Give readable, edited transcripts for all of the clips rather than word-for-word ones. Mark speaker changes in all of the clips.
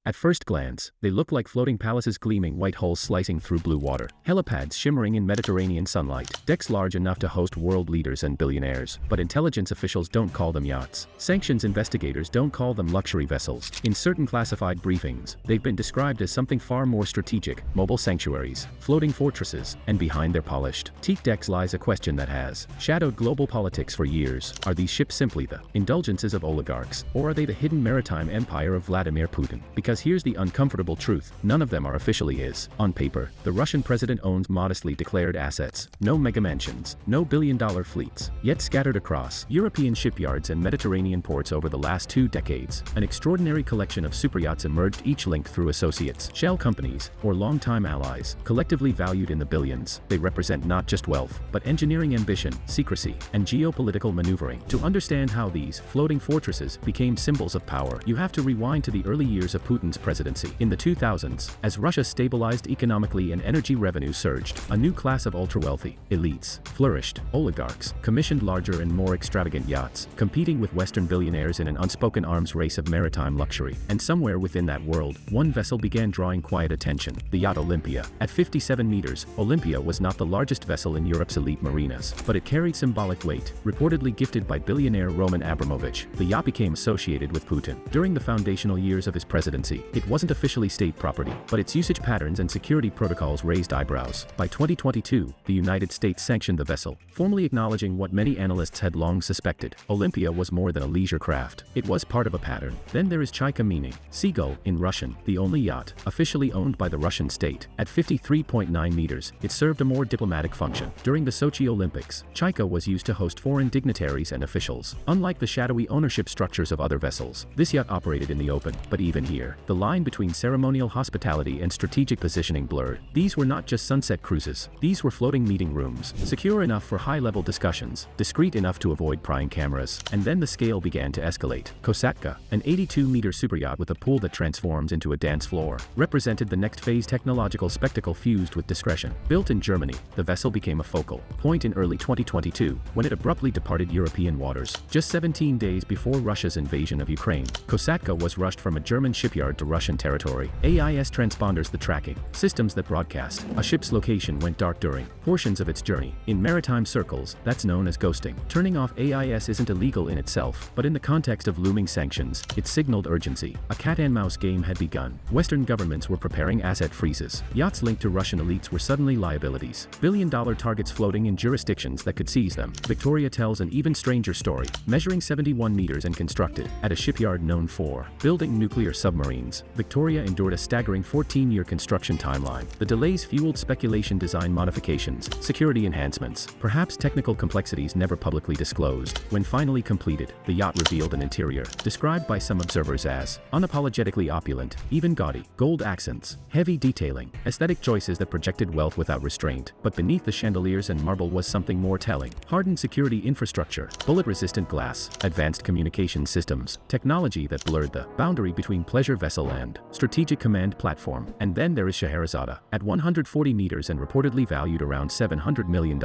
Speaker 1: At first glance, they look like floating palaces, gleaming white hulls slicing through blue water, helipads shimmering in Mediterranean sunlight, decks large enough to host world leaders and billionaires. But intelligence officials don't call them yachts. Sanctions investigators don't call them luxury vessels. In certain classified briefings, they've been described as something far more strategic: mobile sanctuaries, floating fortresses, and behind their polished teak decks lies a question that has shadowed global politics for years. Are these ships simply the indulgences of oligarchs, or are they the hidden maritime empire of Vladimir Putin? Because here's the uncomfortable truth: none of them are officially his. On paper, the Russian president owns modestly declared assets, no mega mansions, no billion-dollar fleets, yet scattered across European shipyards and Mediterranean ports over the last 2 decades, an extraordinary collection of superyachts emerged, each linked through associates, shell companies, or longtime allies, collectively valued in the billions. They represent not just wealth, but engineering ambition, secrecy, and geopolitical maneuvering. To understand how these floating fortresses became symbols of power, you have to rewind to the early years of Putin's presidency. In the 2000s, as Russia stabilized economically and energy revenue surged, a new class of ultra-wealthy elites flourished. Oligarchs commissioned larger and more extravagant yachts, competing with Western billionaires in an unspoken arms race of maritime luxury. And somewhere within that world, one vessel began drawing quiet attention: the yacht Olympia. At 57 meters, Olympia was not the largest vessel in Europe's elite marinas, but it carried symbolic weight. Reportedly gifted by billionaire Roman Abramovich, the yacht became associated with Putin. During the foundational years of his presidency, it wasn't officially state property, but its usage patterns and security protocols raised eyebrows. By 2022, the United States sanctioned the vessel, formally acknowledging what many analysts had long suspected: Olympia was more than a leisure craft. It was part of a pattern. Then there is Chaika, meaning seagull in Russian, the only yacht officially owned by the Russian state. At 53.9 meters, it served a more diplomatic function. During the Sochi Olympics, Chaika was used to host foreign dignitaries and officials. Unlike the shadowy ownership structures of other vessels, this yacht operated in the open. But even here, the line between ceremonial hospitality and strategic positioning blurred. These were not just sunset cruises. These were floating meeting rooms, secure enough for high-level discussions, discreet enough to avoid prying cameras. And then the scale began to escalate. Kosatka, an 82-meter superyacht with a pool that transforms into a dance floor, represented the next phase: technological spectacle fused with discretion. Built in Germany, the vessel became a focal point in early 2022, when it abruptly departed European waters. Just 17 days before Russia's invasion of Ukraine, Kosatka was rushed from a German shipyard to Russian territory. AIS transponders, the tracking systems that broadcast a ship's location, went dark during portions of its journey. In maritime circles, that's known as ghosting. Turning off AIS isn't illegal in itself, but in the context of looming sanctions, it signaled urgency. A cat-and-mouse game had begun. Western governments were preparing asset freezes. Yachts linked to Russian elites were suddenly liabilities, billion-dollar targets floating in jurisdictions that could seize them. Victoria tells an even stranger story. Measuring 71 meters and constructed at a shipyard known for building nuclear submarines, Victoria endured a staggering 14-year construction timeline. The delays fueled speculation: design modifications, security enhancements, perhaps technical complexities never publicly disclosed. When finally completed, the yacht revealed an interior described by some observers as unapologetically opulent, even gaudy. Gold accents, heavy detailing, aesthetic choices that projected wealth without restraint. But beneath the chandeliers and marble was something more telling: hardened security infrastructure, bullet-resistant glass, advanced communication systems, technology that blurred the boundary between pleasure vessel and strategic command platform. And then there is Scheherazade. At 140 meters and reportedly valued around $700 million,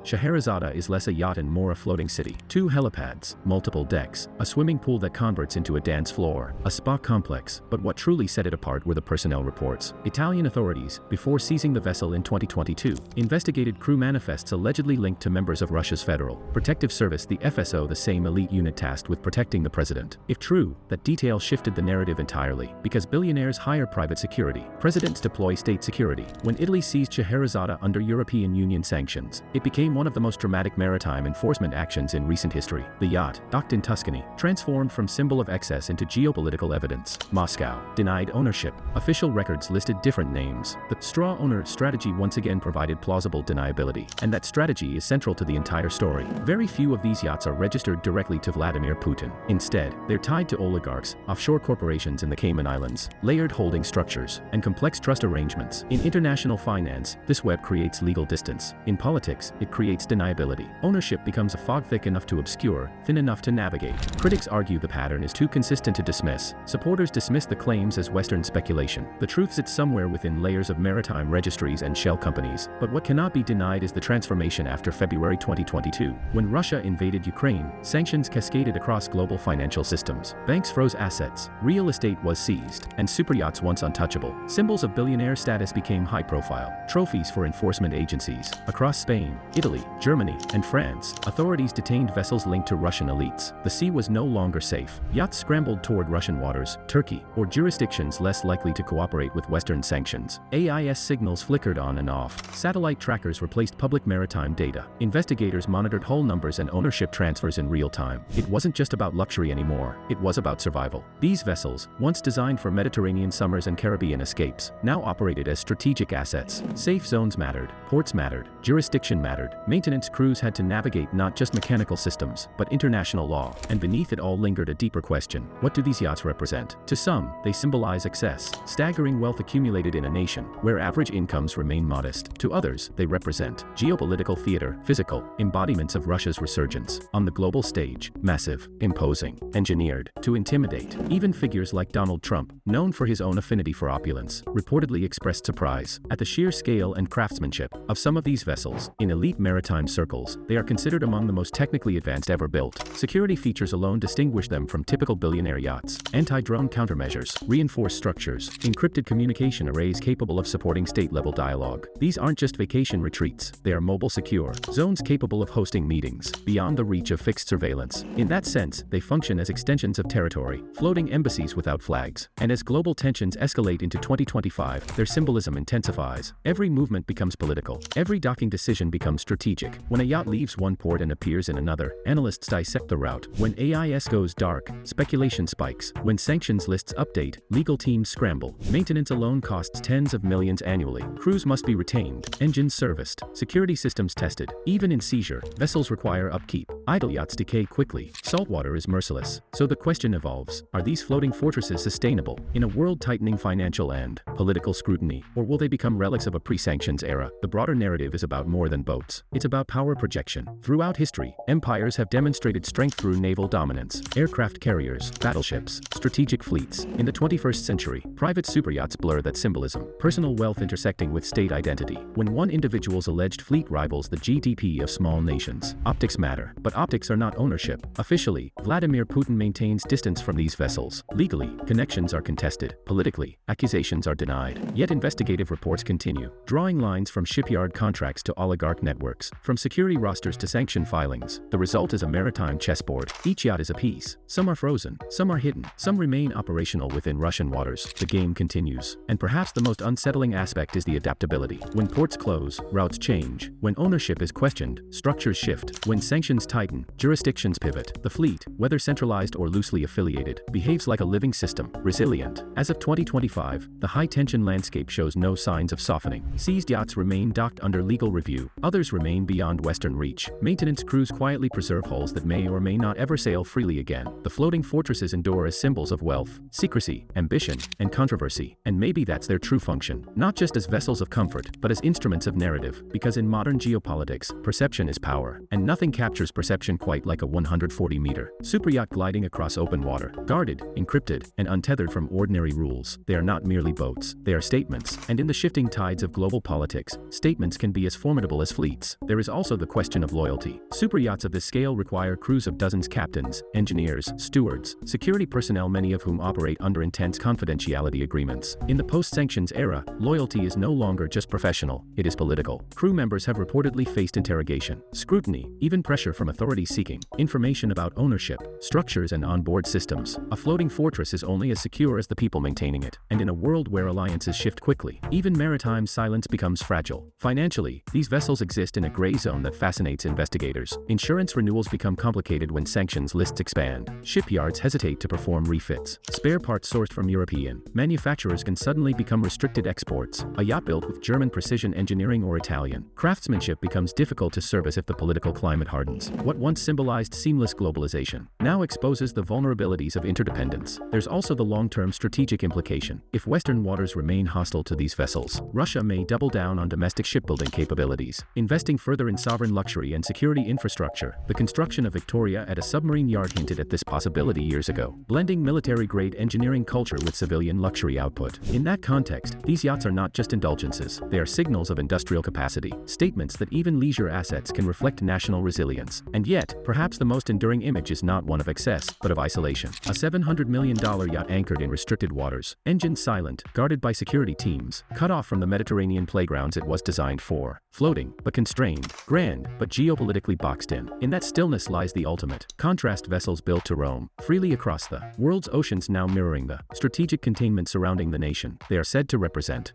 Speaker 1: Scheherazade is less a yacht and more a floating city. 2 helipads, multiple decks, a swimming pool that converts into a dance floor, a spa complex. But what truly set it apart were the personnel reports. Italian authorities, before seizing the vessel in 2022, investigated crew manifests allegedly linked to members of Russia's Federal Protective Service, the FSO, the same elite unit tasked with protecting the president. If true, that detail shifted the narrative entirely, because billionaires hire private security, presidents deploy state security. When Italy seized Scheherazade under European Union sanctions, it became one of the most dramatic maritime enforcement actions in recent history. The yacht, docked in Tuscany, transformed from symbol of excess into geopolitical evidence. Moscow denied ownership. Official records listed different names. The straw owner strategy once again provided plausible deniability, and that strategy is central to the entire story. Very few of these yachts are registered directly to Vladimir Putin. Instead, they're tied to oligarchs, offshore corporations in the Cayman Islands, layered holding structures, and complex trust arrangements. In international finance, this web creates legal distance. In politics, it creates deniability. Ownership becomes a fog thick enough to obscure, thin enough to navigate. Critics argue the pattern is too consistent to dismiss. Supporters dismiss the claims as Western speculation. The truth sits somewhere within layers of maritime registries and shell companies. But what cannot be denied is the transformation after February 2022. When Russia invaded Ukraine, sanctions cascaded across global financial systems. Banks froze assets. Real estate was seized, and superyachts once untouchable. Symbols of billionaire status became high-profile trophies for enforcement agencies. Across Spain, Italy, Germany, and France, authorities detained vessels linked to Russian elites. The sea was no longer safe. Yachts scrambled toward Russian waters, Turkey, or jurisdictions less likely to cooperate with Western sanctions. AIS signals flickered on and off. Satellite trackers replaced public maritime data. Investigators monitored hull numbers and ownership transfers in real time. It wasn't just about luxury anymore, it was about survival. These vessels, once designed for Mediterranean summers and Caribbean escapes, now operated as strategic assets. Safe zones mattered, ports mattered, jurisdiction mattered. Maintenance crews had to navigate not just mechanical systems, but international law. And beneath it all lingered a deeper question: what do these yachts represent? To some, they symbolize excess, staggering wealth accumulated in a nation where average incomes remain modest. To others, they represent geopolitical theater, physical embodiments of Russia's resurgence. On the global stage, massive, imposing, engineered to intimidate. Even figures like Donald Trump, known for his own affinity for opulence, reportedly expressed surprise at the sheer scale and craftsmanship of some of these vessels. In elite maritime circles, they are considered among the most technically advanced ever built. Security features alone distinguish them from typical billionaire yachts. Anti-drone countermeasures, reinforced structures, encrypted communication arrays capable of supporting state-level dialogue. These aren't just vacation retreats, they are mobile secure zones capable of hosting meetings beyond the reach of fixed surveillance. In that sense, they function as extensions of territory, floating embassies without flags. And as global tensions escalate into 2025, their symbolism intensifies. Every movement becomes political. Every docking decision becomes strategic. When a yacht leaves one port and appears in another, analysts dissect the route. When AIS goes dark, speculation spikes. When sanctions lists update, legal teams scramble. Maintenance alone costs tens of millions annually. Crews must be retained, engines serviced, security systems tested. Even in seizure, vessels require upkeep. Idle yachts decay quickly. Saltwater is merciless. So the question evolves: are these floating fortresses sustainable in a world tightening financial and political scrutiny, or will they become relics of a pre-sanctions era? The broader narrative is about more than boats. It's about power projection. Throughout history, empires have demonstrated strength through naval dominance, aircraft carriers, battleships, strategic fleets. In the 21st century, private superyachts blur that symbolism, personal wealth intersecting with state identity. When one individual's alleged fleet rivals the GDP of small nations, optics matter. But optics are not ownership. Officially, Vladimir Putin maintains distance from these vessels. Legally, connections are contested. Politically, accusations are denied. Yet investigative reports continue, drawing lines from shipyard contracts to oligarch networks, from security rosters to sanction filings. The result is a maritime chessboard. Each yacht is a piece. Some are frozen, some are hidden, some remain operational within Russian waters. The game continues. And perhaps the most unsettling aspect is the adaptability. When ports close, routes change. When ownership is questioned, structures shift. When sanctions tighten, jurisdictions pivot. The fleet, whether centralized or loosely affiliated, behaves like a living system, resilient. As of 2025, the high-tension landscape shows no signs of softening. Seized yachts remain docked under legal review. Others remain beyond Western reach. Maintenance crews quietly preserve hulls that may or may not ever sail freely again. The floating fortresses endure as symbols of wealth, secrecy, ambition, and controversy. And maybe that's their true function. Not just as vessels of comfort, but as instruments of narrative. Because in modern geopolitics, perception is power. And nothing captures perception quite like a 140-meter superyacht gliding across open water. Guarded, encrypted, and untethered from ordinary rules. They are not merely boats. They are statements. And in the shifting tides of global politics, statements can be as formidable as fleets. There is also the question of loyalty. Superyachts of this scale require crews of dozens, captains, engineers, stewards, security personnel, many of whom operate under intense confidentiality agreements. In the post-sanctions era, loyalty is no longer just professional, it is political. Crew members have reportedly faced interrogation, scrutiny, even pressure from authorities seeking information about ownership, structures, and onboard systems. A floating fortress is only as secure as the people maintaining it. And in a world where alliances shift quickly, even maritime silence becomes fragile. Financially, these vessels exist in a gray zone that fascinates investigators. Insurance renewals become complicated when sanctions lists expand. Shipyards hesitate to perform refits. Spare parts sourced from European manufacturers can suddenly become restricted exports. A yacht built with German precision engineering or Italian craftsmanship becomes difficult to service if the political climate hardens. What once symbolized seamless globalization now exposes the vulnerabilities of interdependence. There's also the long-term strategic implication. If Western waters remain hostile to these vessels, Russia may double down on domestic shipbuilding capabilities, investing further in sovereign luxury and security infrastructure. The construction of Victoria at a submarine yard hinted at this possibility years ago, blending military-grade engineering culture with civilian luxury output. In that context, these yachts are not just indulgences. They are signals of industrial capacity, statements that even leisure assets can reflect national resilience. And yet, perhaps the most enduring image is not one of excess, but of isolation. A $700 million yacht anchored in restricted waters, engines silent, guarded by security teams, cut off from the Mediterranean playgrounds it was designed for. Floating, but constrained, grand, but geopolitically boxed in. In that stillness lies the ultimate. Contrast vessels built to roam freely across the world's oceans, now mirroring the strategic containment surrounding the nation they are said to represent.